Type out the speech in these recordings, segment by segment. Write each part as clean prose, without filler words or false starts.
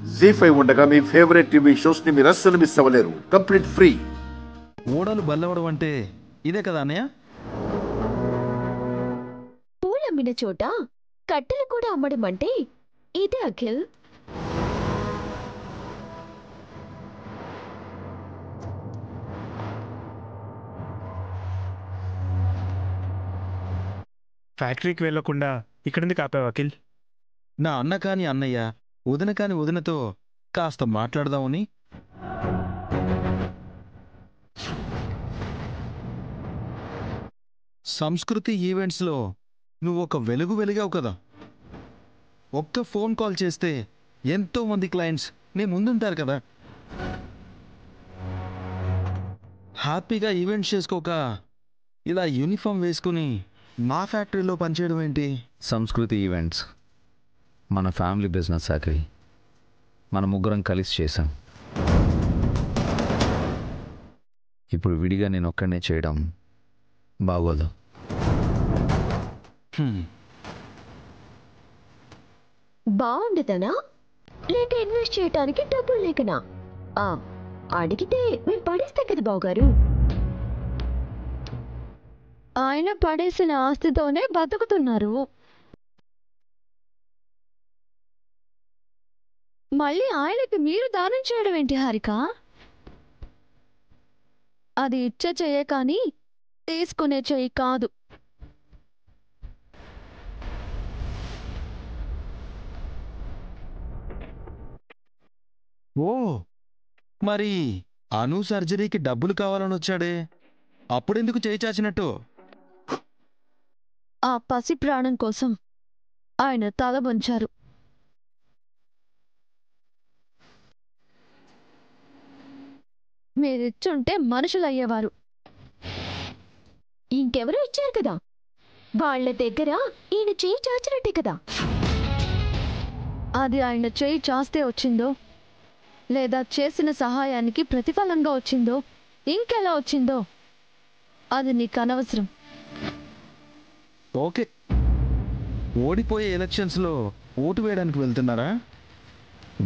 జీ5 ఉండగా మీ favourite TV shows ని మీరు అస్సలు మిస్ అవ్వలేరు. Complete free. ఓడలు బల్లవడం అంటే ఇదే కదా అన్నయ్య? పూలమ్మిన చోట కట్టెలు కూడా అమ్మడం అంటే ఇదే అఖిల్. ఫ్యాక్టరీకి వెళ్లకుండా ఇక్కడెందుకు ఆపావు అఖిల్? నా అన్న కాని అన్నయ్య, వదిన కాని వదినతో కాస్త మాట్లాడదామని. సంస్కృతి ఈవెంట్స్లో నువ్వు ఒక వెలిగావు కదా. ఒక్క ఫోన్ కాల్ చేస్తే ఎంతో మంది క్లయింట్స్ నీ ముందుంటారు కదా. హ్యాపీగా ఈవెంట్స్ చేసుకోక ఇలా యూనిఫామ్ వేసుకుని మా ఫ్యాక్టరీలో పనిచేయడం ఏంటి? సంస్కృతి ఈవెంట్స్ మన ఫ్యామిలీ బిజినెస్ అఖిల్. మన ముగ్గురం కలిసి చేశాం. ఇప్పుడు విడిగా నేను ఒక్కడనే చేయడం బాగోదు. బాగుండదనా లేక ఇన్వెస్ట్ చేయడానికి డబ్బులు లేకనా? అడిగితే మేము పడేస్తాం కదా బావగారు. ఆయన పడేసిన ఆస్తితోనే బతుకుతున్నారు. మళ్ళీ ఆయనకి మీరు దానం చేయడం ఏంటి హారిక? అది ఇచ్చే చెయ్యే కానీ తీసుకునే చెయ్యి కాదు. ఓ, మరి అను సర్జరీకి డబ్బులు కావాలని వచ్చాడే, అప్పుడెందుకు చేయి చాచినట్టు? ఆ పసి ప్రాణం కోసం ఆయన తల వంచారు. మీరిచ్చుంటే మనుషులయ్యేవారు. ఇంకెవరో ఇచ్చారు కదా, వాళ్ళ దగ్గర ఈయన చేయి చాచినట్టే కదా. అది ఆయన చేయి చాస్తే వచ్చిందో, లేదా చేసిన సహాయానికి ప్రతిఫలంగా వచ్చిందో, ఇంకెలా వచ్చిందో అది నీకు అనవసరం. ఓకే, ఓడిపోయే ఎలక్షన్స్లో ఓటు వేయడానికి వెళ్తున్నారా?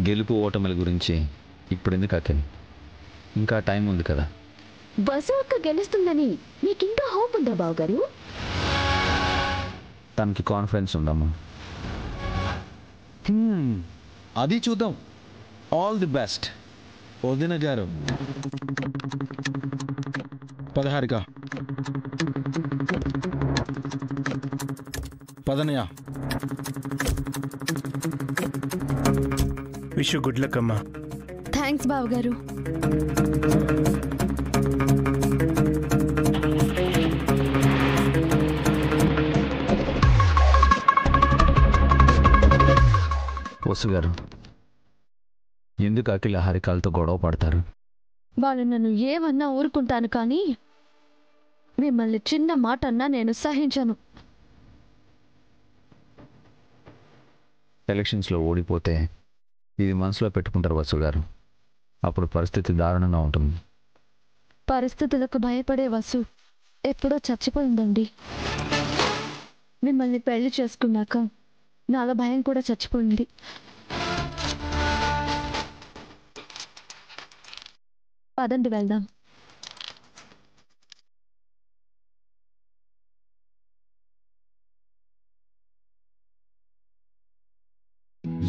గెలుపు ఓటమిల గురించి ఇప్పుడెందుకు అఖిల్? ఇంకా టైం ఉంది కదా. బస్సు ఒక్క గెలుస్తుందని మీకింకా హోప్ ఉందా బావగారు? తనకి కాన్ఫిడెన్స్ ఉందమ్మా. అది చూద్దాం. ఆల్ ది బెస్ట్ వదిన గారు. పదహారిక పదనయ్య. విష్ యూ గుడ్ లక్ అమ్మా. థ్యాంక్స్ బావగారు. వసు గారు, ఎందుకు అఖిల్ హారికలతో గొడవ పడతారు? వాళ్ళు నన్ను ఏమన్నా ఊరుకుంటాను కానీ మిమ్మల్ని చిన్న మాట అన్నా నేను సహించను. ఎలక్షన్స్లో ఓడిపోతే ఇది మనసులో పెట్టుకుంటారు వసు గారు. అప్పుడు పరిస్థితి దారుణంగా ఉంటుంది. పరిస్థితులకు భయపడే వసు ఎప్పుడో చచ్చిపోయిందండి. మిమ్మల్ని పెళ్లి చేసుకున్నాక నాలో భయం కూడా చచ్చిపోయింది. పదండి వెళ్దాం.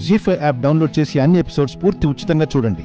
జీ5 యాప్ డౌన్లోడ్ చేసి అన్ని ఎపిసోడ్స్ పూర్తి ఉచితంగా చూడండి.